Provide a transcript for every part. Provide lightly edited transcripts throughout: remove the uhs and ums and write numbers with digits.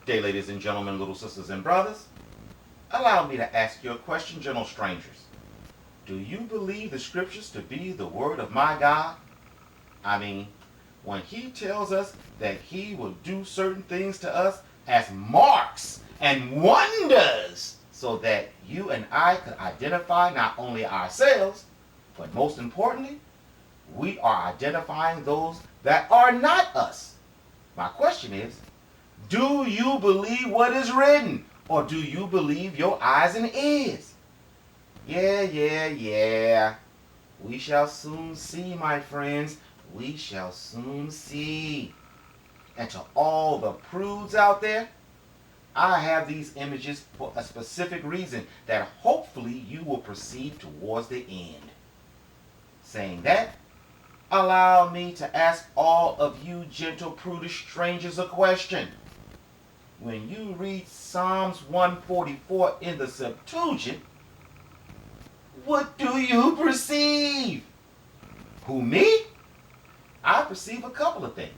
day, ladies and gentlemen, little sisters and brothers. Allow me to ask you a question, gentle strangers. Do you believe the scriptures to be the word of my God? I mean, when he tells us that he will do certain things to us as marks and wonders so that you and I could identify not only ourselves, but most importantly, we are identifying those that are not us. My question is, do you believe what is written, or do you believe your eyes and ears? Yeah. We shall soon see, my friends. We shall soon see. And to all the prudes out there, I have these images for a specific reason that hopefully you will perceive towards the end. Saying that, allow me to ask all of you gentle prudish strangers a question. When you read Psalms 144 in the Septuagint, what do you perceive? Who, me? I perceive a couple of things.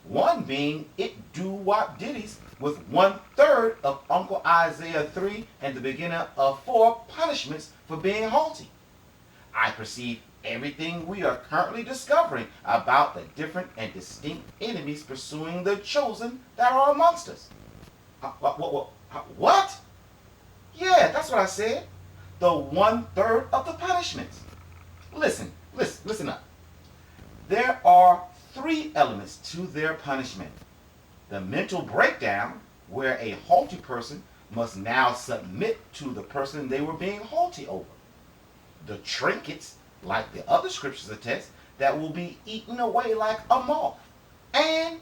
One being it doo-wop ditties with 1/3 of Uncle Isaiah 3 and the beginning of 4 punishments for being haughty. I perceive everything we are currently discovering about the different and distinct enemies pursuing the chosen that are amongst us. What? Yeah, that's what I said. The 1/3 of the punishments. Listen up. There are 3 elements to their punishment. The mental breakdown, where a haughty person must now submit to the person they were being haughty over. The trinkets, like the other scriptures attest, that will be eaten away like a moth. And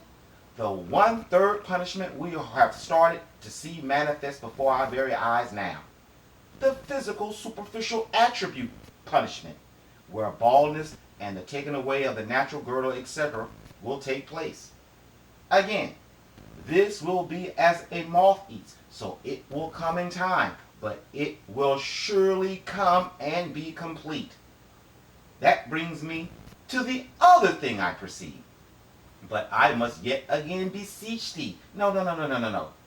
the 1/3 punishment we have started to see manifest before our very eyes now. The physical superficial attribute punishment, where baldness and the taking away of the natural girdle, etc., will take place. Again, this will be as a moth eats, so it will come in time, but it will surely come and be complete. That brings me to the other thing I perceive. But I must yet again beseech thee. No.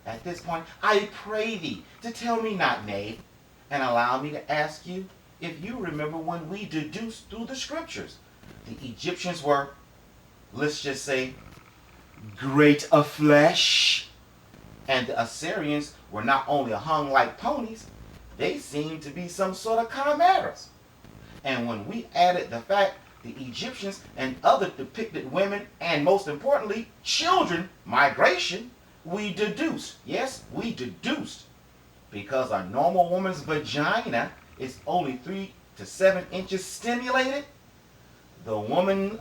At this point, I pray thee to tell me not nay, and allow me to ask you if you remember when we deduced through the scriptures. The Egyptians were, let's just say, great of flesh, and the Assyrians were not only hung like ponies, they seemed to be some sort of chimeras. And when we added the fact the Egyptians and other depicted women, and most importantly, children, migration, we deduced, because a normal woman's vagina is only 3 to 7 inches stimulated, the women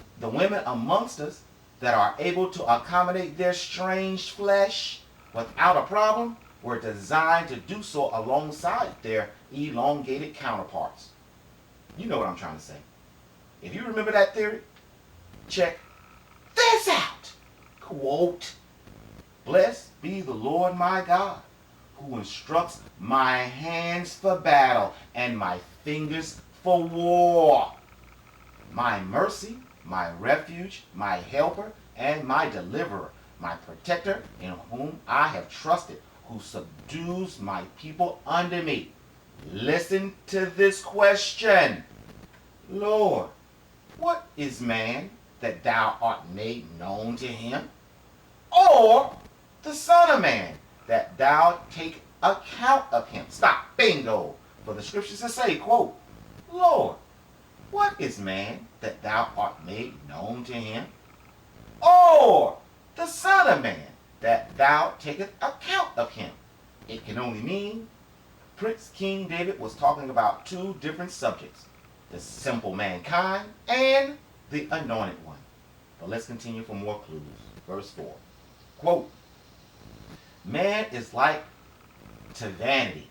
amongst us that are able to accommodate their strange flesh without a problem were designed to do so alongside their elongated counterparts. You know what I'm trying to say. If you remember that theory, check this out. Quote, "Blessed be the Lord my God, who instructs my hands for battle and my fingers for war. My mercy, my refuge, my helper, and my deliverer, my protector, in whom I have trusted, who subdues my people under me." Listen to this question. Lord, what is man that thou art made known to him? Or the Son of Man that thou take account of him? Stop. Bingo. For the scriptures to say, quote, "Lord, what is man that thou art made known to him? Or the Son of Man that thou takest account of him?" It can only mean Prince King David was talking about 2 different subjects. The simple mankind and the anointed one. But let's continue for more clues. Verse 4. Quote, "Man is like to vanity.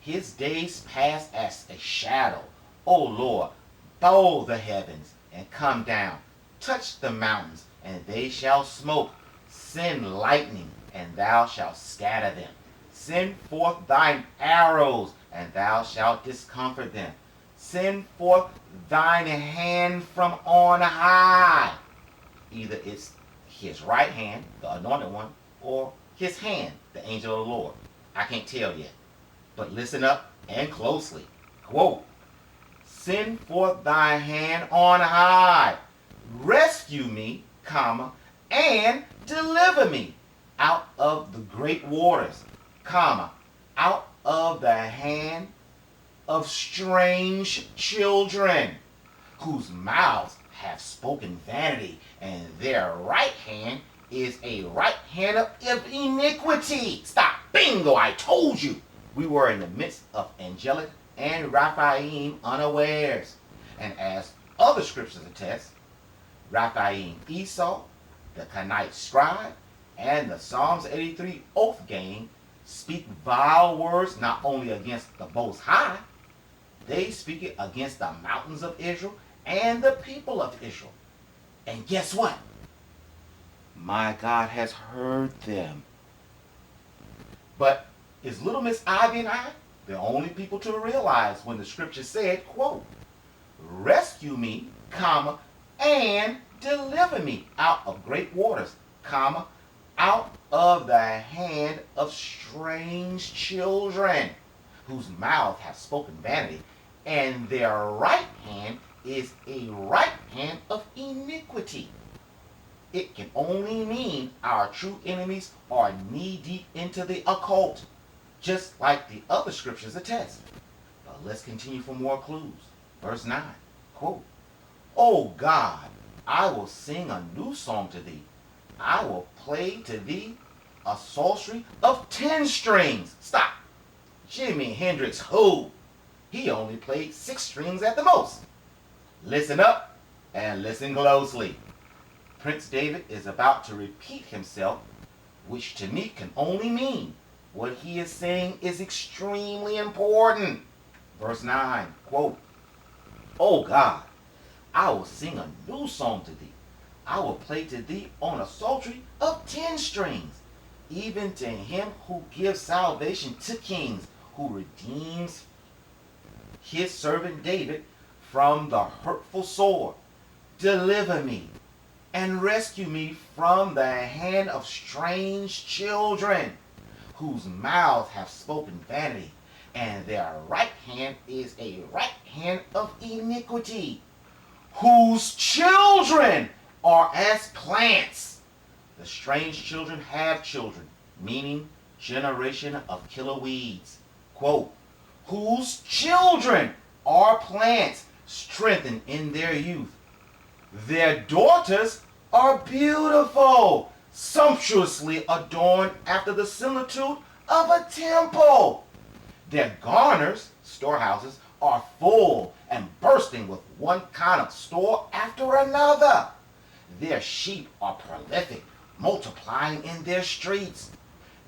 His days pass as a shadow. O Lord, bow the heavens and come down. Touch the mountains, and they shall smoke. Send lightning, and thou shalt scatter them. Send forth thine arrows, and thou shalt discomfort them. Send forth thine hand from on high." Either it's his right hand, the anointed one, or his hand, the angel of the Lord? I can't tell yet. But listen up and closely. Quote, send forth thy hand on high, rescue me, comma, and deliver me out of the great waters, comma, out of the hand of strange children, whose mouths have spoken vanity, and their right hand is a right hand of iniquity. Stop. Bingo, I told you. We were in the midst of angelic and Raphaim unawares. And as other scriptures attest, Raphaim Esau, the Kenite scribe, and the Psalms 83 oath gang speak vile words not only against the Most High, they speak it against the mountains of Israel and the people of Israel. And guess what? My God has heard them. But is little Miss Ivy and I the only people to realize when the scripture said, quote, rescue me, comma, and deliver me out of great waters, comma, out of the hand of strange children, whose mouth have spoken vanity, and their right hand is a right hand of iniquity. It can only mean our true enemies are knee-deep into the occult, just like the other scriptures attest. But let's continue for more clues. Verse 9, quote, O God, I will sing a new song to thee. I will play to thee a psaltery of 10 strings. Stop. Jimi Hendrix, who? He only played 6 strings at the most. Listen up and listen closely. Prince David is about to repeat himself, which to me can only mean what he is saying is extremely important. Verse 9, quote, O God, I will sing a new song to thee. I will play to thee on a psaltery of 10 strings, even to him who gives salvation to kings, who redeems his servant David from the hurtful sword. Deliver me and rescue me from the hand of strange children, whose mouths have spoken vanity, and their right hand is a right hand of iniquity, whose children are as plants. The strange children have children, meaning generation of killer weeds. Quote, whose children are plants, strengthened in their youth. Their daughters are beautiful, sumptuously adorned after the similitude of a temple. Their garners, storehouses, are full and bursting with one kind of store after another. Their sheep are prolific, multiplying in their streets.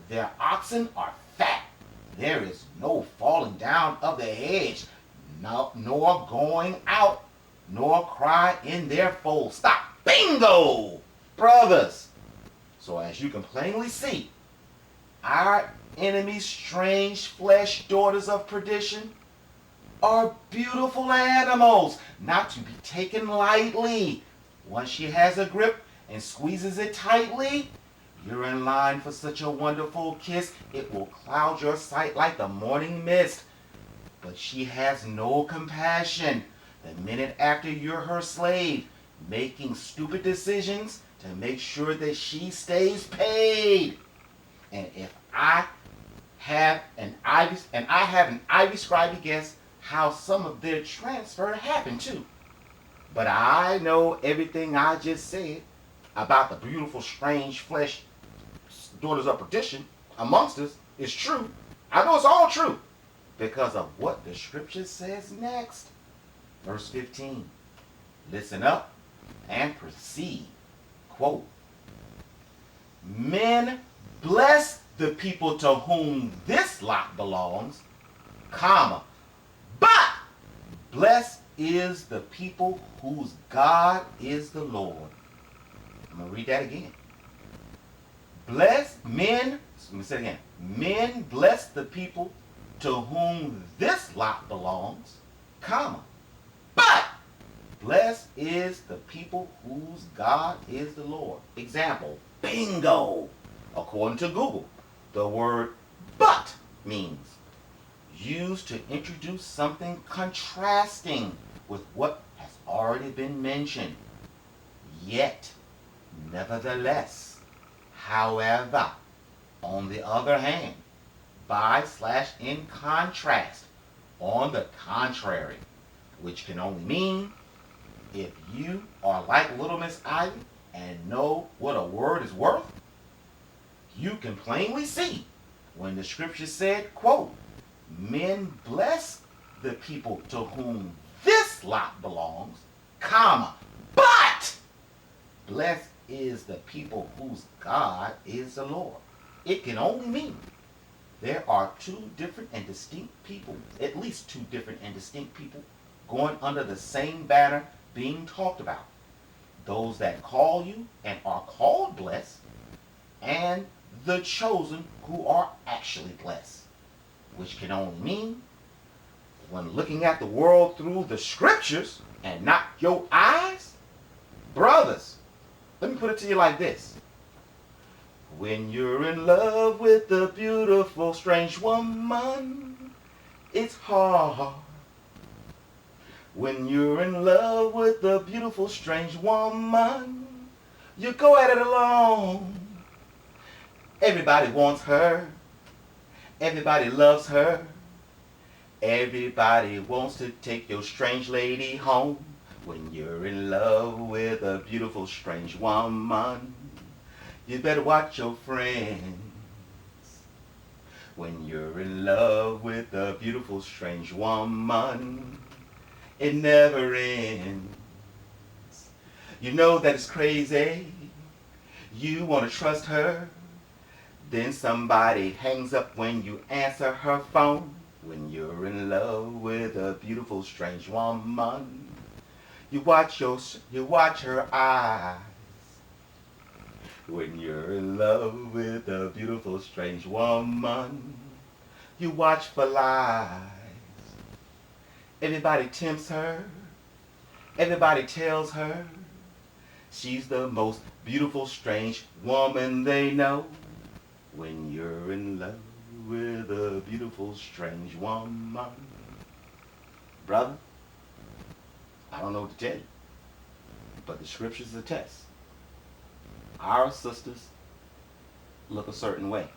Their oxen are fat. There is no falling down of the hedge, nor going out, nor cry in their fold. Stop. Bingo! Brothers. So as you can plainly see, our enemy's strange flesh daughters of perdition are beautiful animals, not to be taken lightly. Once she has a grip and squeezes it tightly, you're in line for such a wonderful kiss, it will cloud your sight like the morning mist. But she has no compassion the minute after you're her slave, making stupid decisions to make sure that she stays paid. And if I have an Ivy scribe guess how some of their transfer happened too. But I know everything I just said about the beautiful, strange flesh daughters of perdition amongst us is true. I know it's all true because of what the scripture says next. Verse 15. Listen up and proceed. Quote, men bless the people to whom this lot belongs, comma, but blessed is the people whose God is the Lord. I'm going to read that again. Let me say it again. Men bless the people to whom this lot belongs, comma, but blessed is the people whose God is the Lord. Example, bingo. According to Google, the word but means used to introduce something contrasting with what has already been mentioned. Yet, nevertheless, however, on the other hand, by/in contrast, on the contrary, which can only mean if you are like Little Miss Ivy and know what a word is worth, you can plainly see when the scripture said, quote, men bless the people to whom this lot belongs, comma, but blessed is the people whose God is the Lord. It can only mean there are two different and distinct people, at least two different and distinct people, going under the same banner being talked about. Those that call you and are called blessed, and the chosen who are actually blessed. Which can only mean, when looking at the world through the scriptures and not your eyes, brothers, let me put it to you like this. When you're in love with a beautiful, strange woman, it's hard. When you're in love with a beautiful, strange woman, you go at it alone. Everybody wants her. Everybody loves her. Everybody wants to take your strange lady home. When you're in love with a beautiful, strange woman, you better watch your friends. When you're in love with a beautiful, strange woman, it never ends. You know that it's crazy. You want to trust her. Then somebody hangs up when you answer her phone. When you're in love with a beautiful, strange woman, you watch her eyes. When you're in love with a beautiful, strange woman, you watch for lies. Everybody tempts her. Everybody tells her she's the most beautiful, strange woman they know. When you're in love with a beautiful, strange woman. Brother, I don't know what to tell you, but the scriptures attest. Our sisters look a certain way.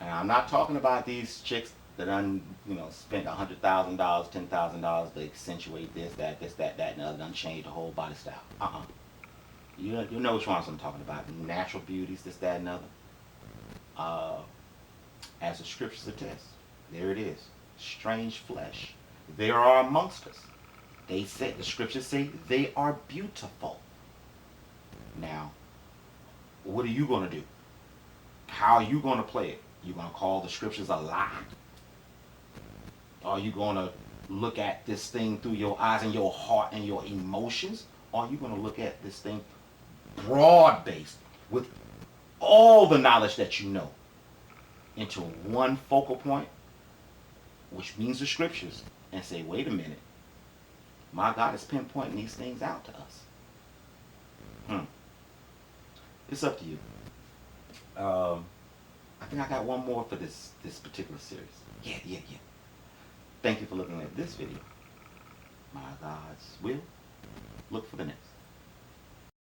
And I'm not talking about these chicks that spent $100,000, $10,000 to accentuate this, that, and the other, done change the whole body style. You know which ones I'm talking about. Natural beauties, this, that, and the other. As the scriptures attest, there it is. Strange flesh. They are amongst us. The scriptures say they are beautiful. Now, what are you going to do? How are you going to play it? You going to call the scriptures a lie? Are you going to look at this thing through your eyes and your heart and your emotions? Or are you going to look at this thing broad-based with all the knowledge that you know into one focal point, which means the scriptures, and say, wait a minute, my God is pinpointing these things out to us. It's up to you. I think I got one more for this particular series. Yeah. Thank you for looking at this video. My God's will, look for the next.